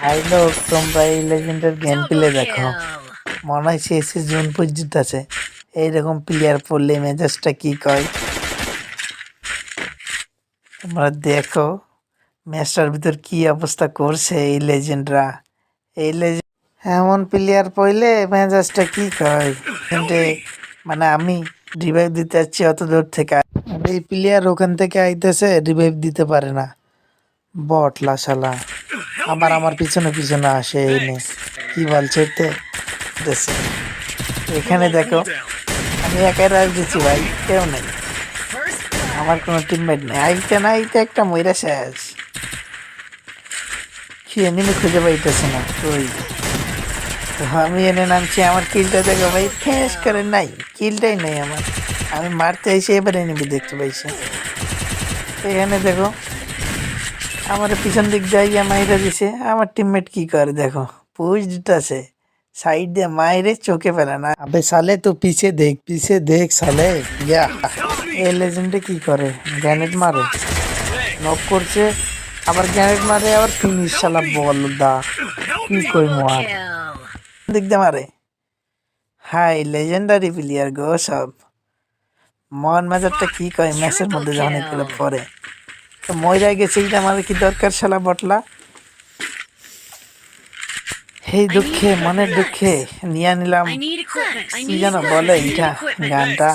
High লোক, তোমরা এই লেজেন্ডের গেম প্লে দেখো। মনে হয় শেষে জুন পর্যন্ত আছে। এইরকম প্লেয়ার পড়লে মেজাজটা কি কয় তোমরা দেখো। ম্যাচটার ভিতর কি অবস্থা করছে এই লেজেন্ডরা। এই লেজেন্ড এমন প্লেয়ার পড়লে মেজাজটা কি কয়। কিন্তু মানে আমি রিভাইভ দিতে যাচ্ছি অত দূর থেকে, আর এই প্লেয়ার ওখান থেকে আইতেছে রিভাইভ দিতে পারে না। বট লাশালা আবার আমার পিছনে পিছনে আসে এনে কি বলছে এখানে দেখো, আমি একাই রাজ দিচ্ছি ভাই, কেউ নেই, আমার কোনো টিমমেট নেই। আইতে না আইতে একটা ময়রা শেষ, কি এনিমি খুঁজে পাইতেছে না। ওই তো আমি এনে নামছি, আমার কিলটা দেখো ভাই, ফেস করে নাই, কিলটাই নেই আমার। আমি মারতে এসে এবার এনিমি দেখতে পাইছি। এখানে দেখো আমার পিছন দিক যাইয়া মাইরা দিছে। আমার টিমমেট কি করে দেখো, পুশ দিতেছে সাইড দিয়ে, মাইরে চোখে ফেলে না। আবে সালে তো পিছে দেখ সালে। ইয়া এই লেজেন্ডে কি করে, গ্রেনেড মারে, নক করছে, আবার গ্রেনেড মারে, আবার ফিনিশ। শালা বল দা কি কই মার দিক দিয়ে মারে। হাই লেজেন্ডারি প্লেয়ার গো সব। মন মেজারটা কি কয় ম্যাচের মধ্যে যখন এগুলো পরে, তো ময়রা গেছে, এইটা আমার কি দরকার শালা বটলা। এই দুঃখে, মনের দুঃখে নিয়ে নিলাম কি যেন বলে এইটা গানটা,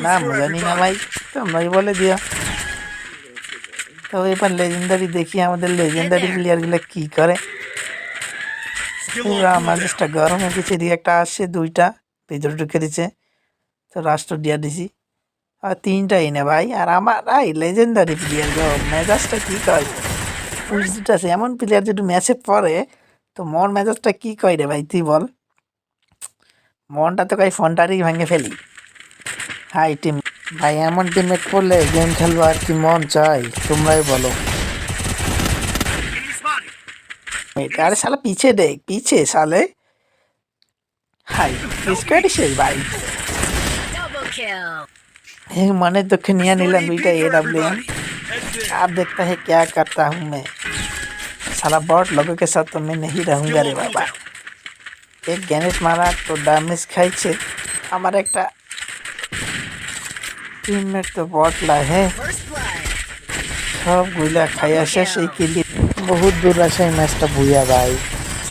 নাম জানি না ভাই, তোমরাই বলে দিও। তো এবার লেজেন্ডারি দেখি আমাদের লেজেন্ডারি প্লেয়ার গুলা কি করে। পুরা মাঝেটা গরম হয়ে গেছে, রিয়াক্ট আসছে দুইটা ভিতরে ঢুকে দিচ্ছে, তো রাষ্ট্র দিয়া দিছি আর তিনটা এনে ভাই। আর আমার লেজেন্ডারি প্লেয়ার গো, মেজাজটা কি কয় বুঝতেছে। এমন প্লেয়ার যদি ম্যাচে পড়ে তো মন মেজাজটা কি কয় রে ভাই, তুই বল। মনটা তো কই ফোনটারই ভেঙে ফেলি। হাই টিম ভাই, এমন টিমমেট পড়লে গেম খেলবো আর কি মন চাই, তোমরাই বলো। আরে শালা পিছে দেখ, পিছে সালে। হাই স্কোয়াডই শেষ ভাই। मने तो खनिया नीला दुईटा AWM। आप देखता है क्या करता हूँ मैं। साला बॉट लोगों के साथ तो मैं नहीं रहूँगा रे बाबा। एक गैनेश मारा तो डैमेज खाइছে আমার একটা টিমমেট তো বটলা হে, সব গুলা খাইয়া শেষ। এই কিলি বহুত দূর আসে ম্যাচটা ভুইয়া ভাই।